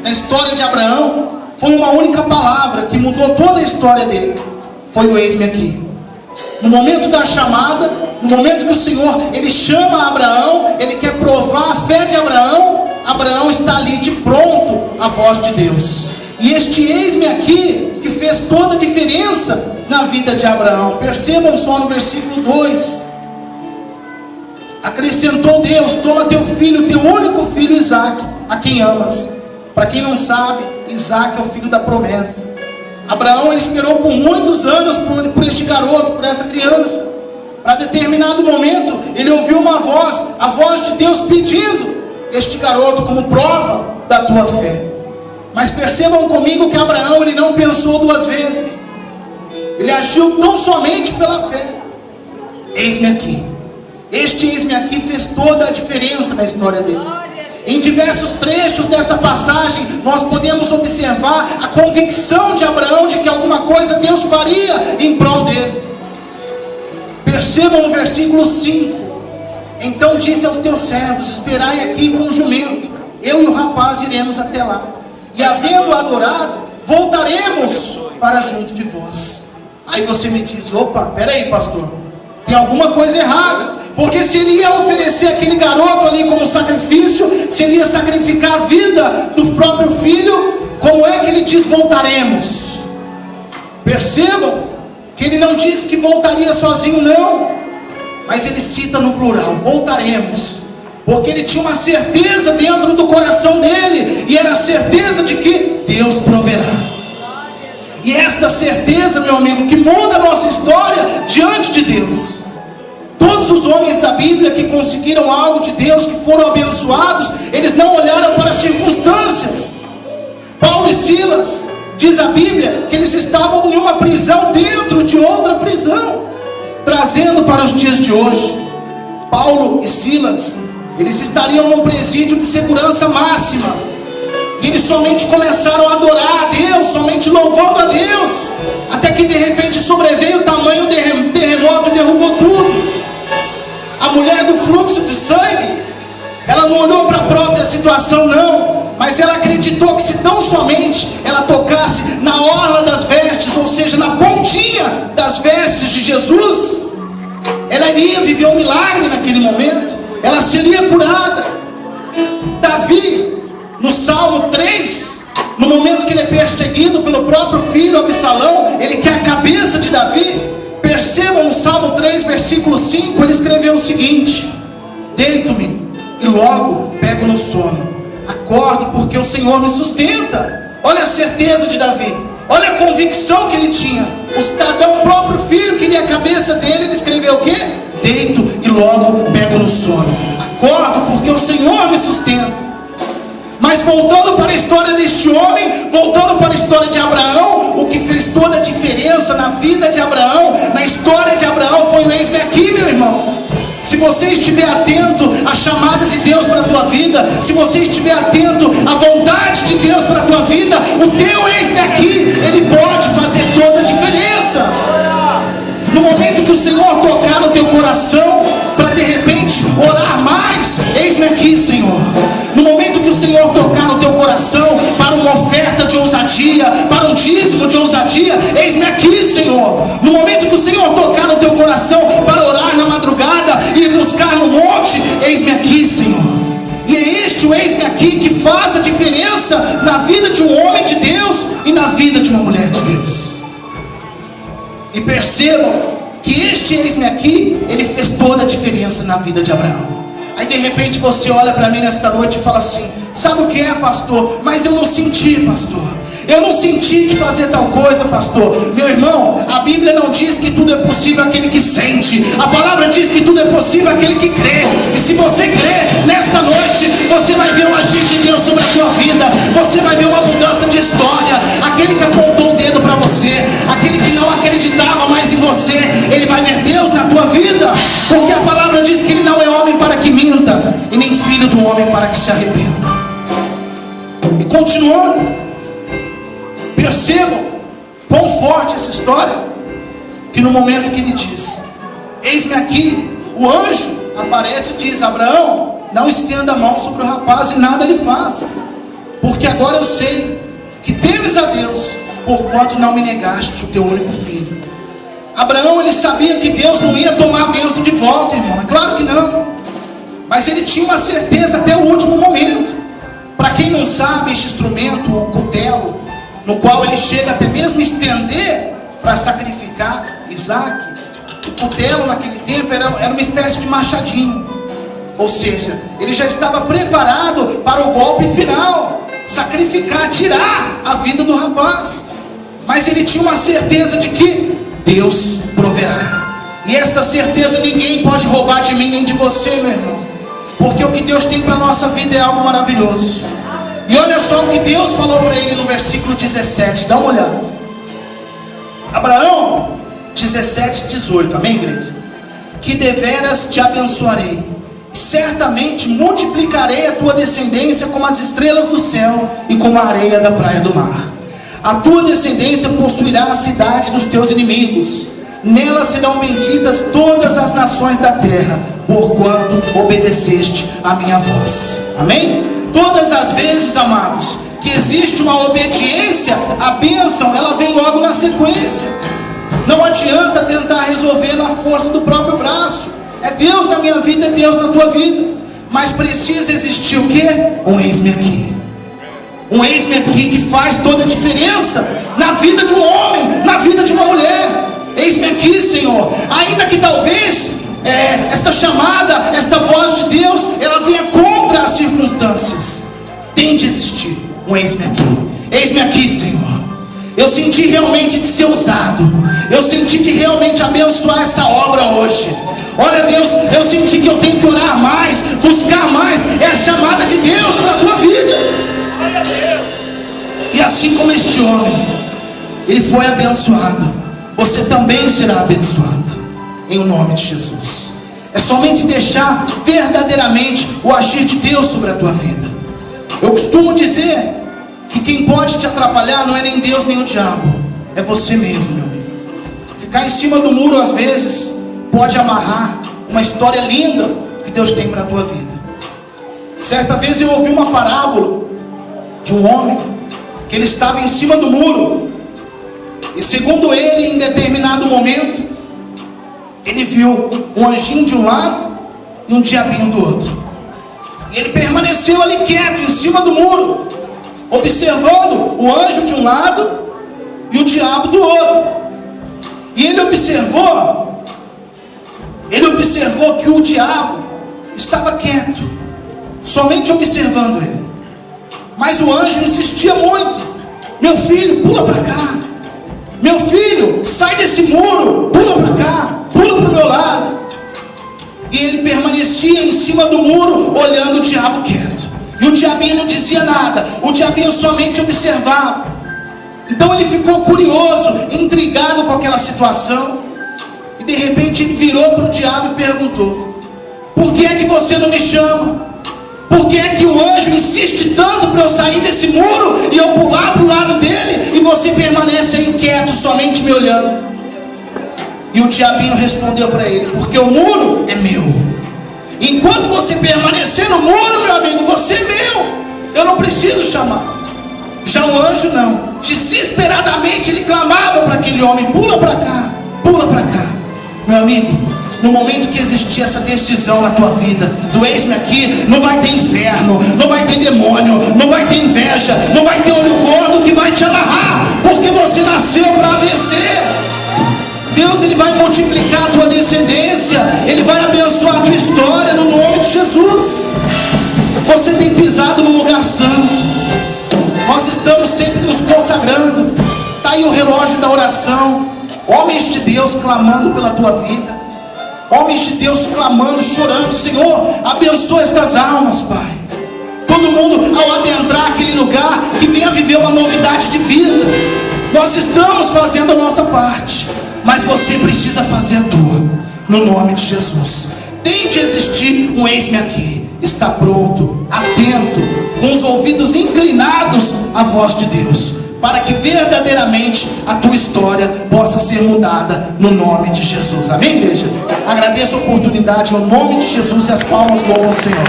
na história de Abraão, foi uma única palavra que mudou toda a história dele. Foi o eis-me aqui. No momento da chamada, no momento que o Senhor, ele chama Abraão, ele quer provar a fé de Abraão, Abraão está ali de pronto à voz de Deus. E este eis-me aqui, que fez toda a diferença na vida de Abraão. Percebam só no versículo 2. Acrescentou Deus: toma teu filho, teu único filho Isaque, a quem amas. Para quem não sabe, Isaque é o filho da promessa. Abraão, ele esperou por muitos anos por este garoto, por essa criança. Para determinado momento, ele ouviu uma voz, a voz de Deus pedindo este garoto como prova da tua fé. Mas percebam comigo que Abraão, ele não pensou duas vezes. Ele agiu tão somente pela fé. Eis-me aqui. Este eis-me aqui fez toda a diferença na história dele. Em diversos trechos desta passagem, nós podemos observar a convicção de Abraão de que alguma coisa Deus faria em prol dele. Percebam no versículo 5. Então disse aos teus servos: esperai aqui com o jumento, eu e o rapaz iremos até lá, e havendo adorado, voltaremos para junto de vós. Aí você me diz: opa, peraí pastor, tem alguma coisa errada. Porque se ele ia oferecer aquele garoto ali como sacrifício, se ele ia sacrificar a vida do próprio filho, como é que ele diz voltaremos? Percebam que ele não diz que voltaria sozinho, não, mas ele cita no plural: voltaremos. Porque ele tinha uma certeza dentro do coração dele, e era a certeza de que Deus proverá. E esta certeza, meu amigo, que muda a nossa história diante de Deus. Todos os homens da Bíblia que conseguiram algo de Deus, que foram abençoados, eles não olharam para as circunstâncias. Paulo e Silas, diz a Bíblia, que eles estavam em uma prisão dentro de outra prisão. Trazendo para os dias de hoje, Paulo e Silas, eles estariam num presídio de segurança máxima. E eles somente começaram a adorar a Deus, somente louvando a Deus, até que de repente sobreveio o tamanho terremoto e derrubou tudo. A mulher do fluxo de sangue, ela não olhou para a própria situação, não, mas ela acreditou que se tão somente ela tocasse na orla das vestes, ou seja, na pontinha das vestes de Jesus, ela iria viver um milagre naquele momento, ela seria curada. Davi, no Salmo 3, no momento que ele é perseguido pelo próprio filho Absalão, ele quer a cabeça de Davi. Percebam no Salmo 3, versículo 5, ele escreveu o seguinte: deito-me e logo pego no sono, acordo porque o Senhor me sustenta. Olha a certeza de Davi, olha a convicção que ele tinha. O cidadão, o próprio filho, queria a cabeça dele, ele escreveu o quê? Deito e logo pego no sono, acordo porque o Senhor me sustenta. Mas voltando para a história deste homem, voltando para a história de Abraão, o que fez toda a diferença na vida de Abraão, na história de Abraão, foi o eis-me aqui, meu irmão. Se você estiver atento à chamada de Deus para a tua vida, se você estiver atento à vontade de Deus para a tua vida, o teu eis-me aqui, ele pode fazer toda a diferença. No momento que o Senhor tocar no teu coração, para de repente orar mais, eis-me aqui, Senhor. No momento que o Senhor tocar no teu coração para uma oferta de ousadia, para um dízimo de ousadia, eis-me aqui, Senhor. No momento que o Senhor tocar no teu coração para orar na madrugada e buscar no monte, eis-me aqui, Senhor. E é este o eis-me aqui que faz a diferença na vida de um homem de Deus e na vida de uma mulher de Deus. E percebam que este eis-me aqui, ele fez toda a diferença na vida de Abraão. Aí de repente você olha para mim nesta noite e fala assim: sabe o que é, pastor? Mas eu não senti, pastor. Eu não senti de fazer tal coisa, pastor. Meu irmão, a Bíblia não diz que tudo é possível àquele que sente. A palavra diz que tudo é possível àquele que crê. E se você crê, nesta noite você vai ver o agir de Deus sobre a tua vida. Você vai ver uma mudança de história. Aquele que apontou o dedo para você, aquele que não acreditava mais em você, ele vai ver Deus na tua vida. Porque a palavra diz que ele não é homem para que minta, e nem filho do homem para que se arrependa. E continuando, percebam quão forte essa história, que no momento que ele diz: eis-me aqui, o anjo aparece e diz: Abraão, não estenda a mão sobre o rapaz e nada lhe faça, porque agora agora eu sei que temes a Deus, porquanto não me negaste o teu único filho. Abraão, ele sabia que Deus não ia tomar a bênção de volta, irmão. É claro que não. Mas ele tinha uma certeza até o último momento. Para quem não sabe, este instrumento, o cutelo, no qual ele chega até mesmo estender para sacrificar Isaac, o cutelo naquele tempo era uma espécie de machadinho. Ou seja, ele já estava preparado para o golpe final, sacrificar, tirar a vida do rapaz. Mas ele tinha uma certeza de que Deus proverá. E esta certeza ninguém pode roubar de mim nem de você, meu irmão. Porque o que Deus tem para a nossa vida é algo maravilhoso. E olha só o que Deus falou para ele no versículo 17. Dá uma olhada. Abraão 17, 18. Amém, igreja? Que deveras te abençoarei. Certamente multiplicarei a tua descendência como as estrelas do céu e como a areia da praia do mar. A tua descendência possuirá a cidade dos teus inimigos. Nela serão benditas todas as nações da terra, porquanto obedeceste a minha voz. Amém? Todas as vezes, amados, que existe uma obediência, a bênção, ela vem logo na sequência. Não adianta tentar resolver na força do próprio braço. É Deus na minha vida, é Deus na tua vida. Mas precisa existir o quê? Um eis-me aqui. Um eis-me aqui que faz toda a diferença na vida de um homem, na vida de uma mulher. Eis-me aqui, Senhor. Ainda que talvez esta chamada, esta voz de Deus, ela venha contra as circunstâncias. Tem de existir um eis-me aqui. Eis-me aqui, Senhor. Eu senti realmente de ser usado. Eu senti de realmente abençoar essa obra hoje. Olha, Deus, eu senti que eu tenho que orar mais, buscar mais. É a chamada de Deus para a tua vida. E assim como este homem, ele foi abençoado, você também será abençoado, em nome de Jesus. É somente deixar verdadeiramente o agir de Deus sobre a tua vida. Eu costumo dizer que quem pode te atrapalhar não é nem Deus nem o diabo, é você mesmo, meu amigo. Ficar em cima do muro às vezes pode amarrar uma história linda que Deus tem para a tua vida. Certa vez eu ouvi uma parábola de um homem que ele estava em cima do muro. E segundo ele, em determinado momento, ele viu um anjinho de um lado e um diabinho do outro. E ele permaneceu ali quieto, em cima do muro, observando o anjo de um lado e o diabo do outro. E ele observou que o diabo estava quieto, somente observando ele. Mas o anjo insistia muito: meu filho, pula para cá. Meu filho, sai desse muro, pula para cá, pula para o meu lado. E ele permanecia em cima do muro, olhando o diabo quieto. E o diabinho não dizia nada, o diabinho somente observava. Então ele ficou curioso, intrigado com aquela situação. E de repente ele virou para o diabo e perguntou: por que é que você não me chama? Por que é que o anjo insiste tanto para eu sair desse muro e eu pular para o lado dele, e você permanece aí quieto, somente me olhando? E o diabinho respondeu para ele: porque o muro é meu. Enquanto você permanecer no muro, meu amigo, você é meu. Eu não preciso chamar. Já o anjo não. Desesperadamente ele clamava para aquele homem: pula para cá, pula para cá. Meu amigo, no momento que existir essa decisão na tua vida, do eis-me aqui, não vai ter inferno, não vai ter demônio, não vai ter inveja, não vai ter olho gordo que vai te amarrar, porque você nasceu para vencer. Deus, ele vai multiplicar a tua descendência, ele vai abençoar a tua história no nome de Jesus. Você tem pisado no lugar santo. Nós estamos sempre nos consagrando. Está aí o relógio da oração. Homens de Deus clamando pela tua vida. Homens de Deus clamando, chorando: Senhor, abençoa estas almas, Pai. Todo mundo, ao adentrar aquele lugar, que venha viver uma novidade de vida. Nós estamos fazendo a nossa parte, mas você precisa fazer a tua, no nome de Jesus. Tem de existir um eis-me aqui. Está pronto, atento, com os ouvidos inclinados à voz de Deus, para que verdadeiramente a tua história possa ser mudada no nome de Jesus. Amém, igreja? Agradeço a oportunidade, no nome de Jesus, e as palmas louvam o Senhor.